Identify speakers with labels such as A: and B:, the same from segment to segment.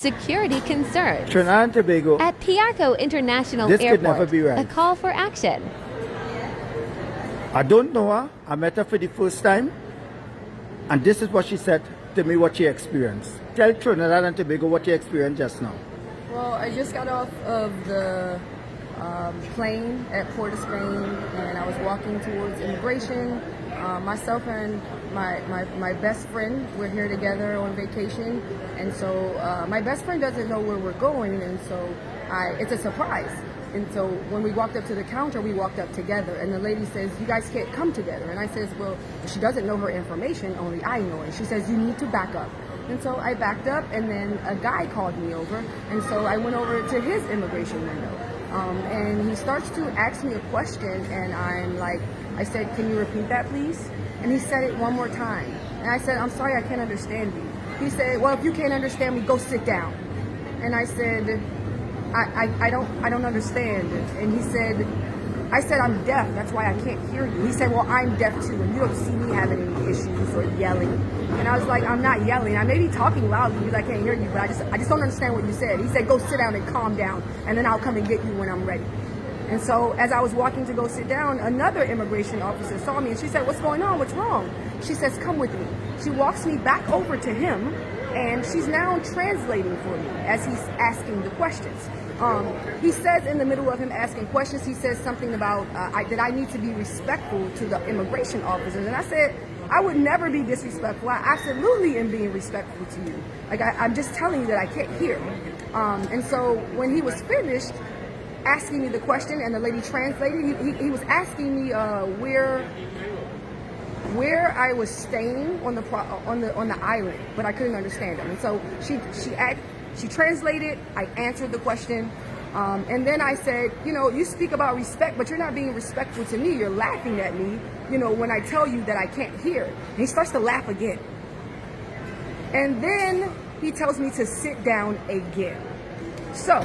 A: Security concerns.
B: Trinidad and Tobago.
A: At Piarco International
B: This
A: Airport,
B: could never be right.
A: a call for action.
B: I don't know her. I met her for the first time. And this is what she said to me, what she experienced. Tell Trinidad and Tobago what you experienced just now.
C: Well, I just got off of the plane at Port of Spain, and I was walking towards immigration. Myself and my best friend, we're here together on vacation, and so my best friend doesn't know where we're going, and so it's a surprise. And so when we walked up to the counter, we walked up together, and the lady says, "You guys can't come together." And I says, "Well, she doesn't know her information, only I know it." She says, "You need to back up." And so I backed up, and then a guy called me over, and so I went over to his immigration window. And he starts to ask me a question, and I said, "Can you repeat that, please?" And he said it one more time. And I said, "I'm sorry, I can't understand you." He said, "Well, if you can't understand me, go sit down." And I said, I don't understand. And he said, I said, "I'm deaf, that's why I can't hear you." He said, "Well, I'm deaf too, and you don't see me having any issues or yelling." And I was like, "I'm not yelling. I may be talking loudly because I can't hear you, but I just don't understand what you said." He said, "Go sit down and calm down, and then I'll come and get you when I'm ready." And so as I was walking to go sit down, another immigration officer saw me, and she said, "What's going on? What's wrong?" She says, "Come with me." She walks me back over to him, and she's now translating for me as he's asking the questions. He says in the middle of him asking questions, he says something about that I need to be respectful to the immigration officers. And I said, "I would never be disrespectful. I absolutely am being respectful to you. Like I'm just telling you that I can't hear." And so when he was finished asking me the question and the lady translated, he was asking me where I was staying on the island, but I couldn't understand him. And so she translated, I answered the question, and then I said, "You speak about respect, but you're not being respectful to me. You're laughing at me, when I tell you that I can't hear." And he starts to laugh again. And then he tells me to sit down again. So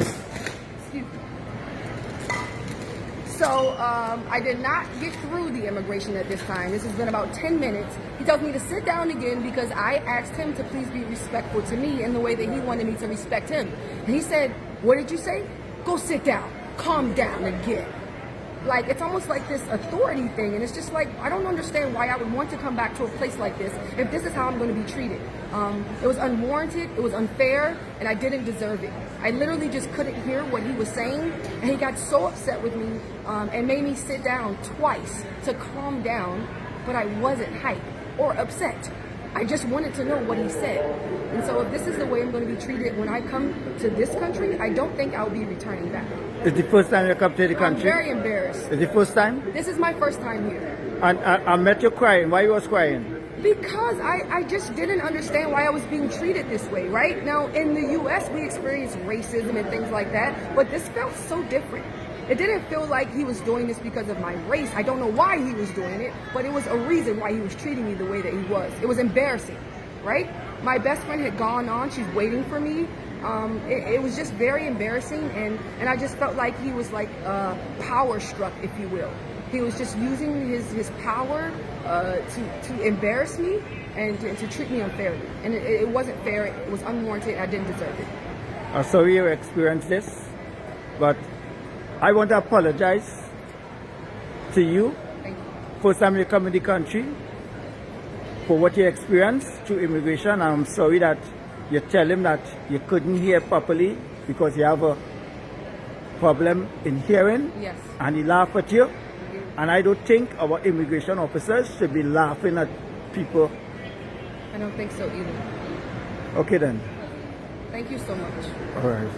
C: I did not get through the immigration at this time. This has been about 10 minutes. He tells me to sit down again because I asked him to please be respectful to me in the way that he wanted me to respect him. And he said, "What did you say? Go sit down. Calm down again." Like, it's almost like this authority thing, and it's just like, I don't understand why I would want to come back to a place like this if this is how I'm going to be treated. It was unwarranted, it was unfair, and I didn't deserve it. I literally just couldn't hear what he was saying, and he got so upset with me and made me sit down twice to calm down, but I wasn't hyped or upset. I just wanted to know what he said. And so if this is the way I'm going to be treated when I come to this country, I don't think I'll be returning back.
B: It's the first time you come to the country?
C: I'm very embarrassed.
B: It's the first time?
C: This is my first time here.
B: And I met you crying. Why you was crying?
C: Because I just didn't understand why I was being treated this way, right? Now, in the U.S., we experience racism and things like that, but this felt so different. It didn't feel like he was doing this because of my race. I don't know why he was doing it, but it was a reason why he was treating me the way that he was. It was embarrassing, right? My best friend had gone on. She's waiting for me. It was just very embarrassing, and I just felt like he was like power struck, if you will. He was just using his power to embarrass me and to treat me unfairly. And it wasn't fair. It was unwarranted. I didn't deserve it.
B: I'm sorry you experienced this, but I want to apologize to you.
C: Thank you.
B: First time you come in the country, for what you experienced through immigration. I'm sorry that you tell him that you couldn't hear properly because you have a problem in hearing.
C: Yes.
B: And he laughed at you. And I don't think our immigration officers should be laughing at people.
C: I don't think so either.
B: Okay then.
C: Thank you so much.
B: All right.